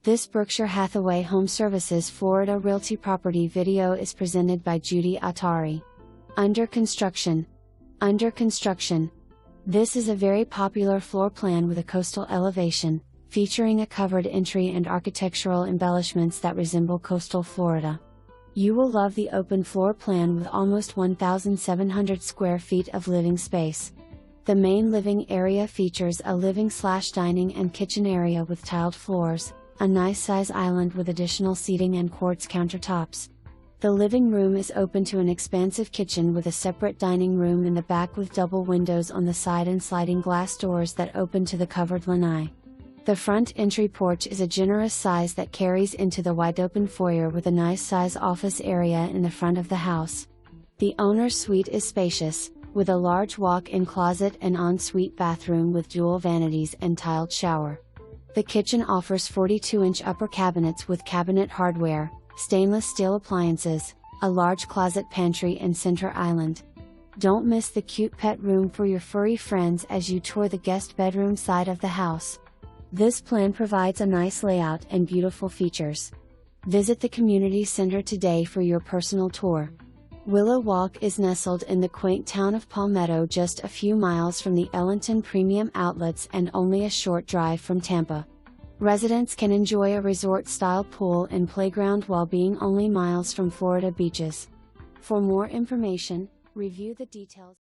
This Berkshire Hathaway HomeServices Florida Realty property video is presented by Judy Atari. Under construction. Under construction. This is a very popular floor plan with a coastal elevation, featuring a covered entry and architectural embellishments that resemble coastal Florida. You will love the open floor plan with almost 1,700 square feet of living space. The main living area features a living/dining and kitchen area with tiled floors, a nice size island with additional seating and quartz countertops. The living room is open to an expansive kitchen with a separate dining room in the back with double windows on the side and sliding glass doors that open to the covered lanai. The front entry porch is a generous size that carries into the wide open foyer with a nice size office area in the front of the house. The owner's suite is spacious, with a large walk-in closet and ensuite bathroom with dual vanities and tiled shower. The kitchen offers 42-inch upper cabinets with cabinet hardware, stainless steel appliances, a large closet pantry and center island. Don't miss the cute pet room for your furry friends as you tour the guest bedroom side of the house. This plan provides a nice layout and beautiful features. Visit the community center today for your personal tour. Willow Walk is nestled in the quaint town of Palmetto, just a few miles from the Ellenton Premium Outlets and only a short drive from Tampa. Residents can enjoy a resort-style pool and playground while being only miles from Florida beaches. For more information, review the details.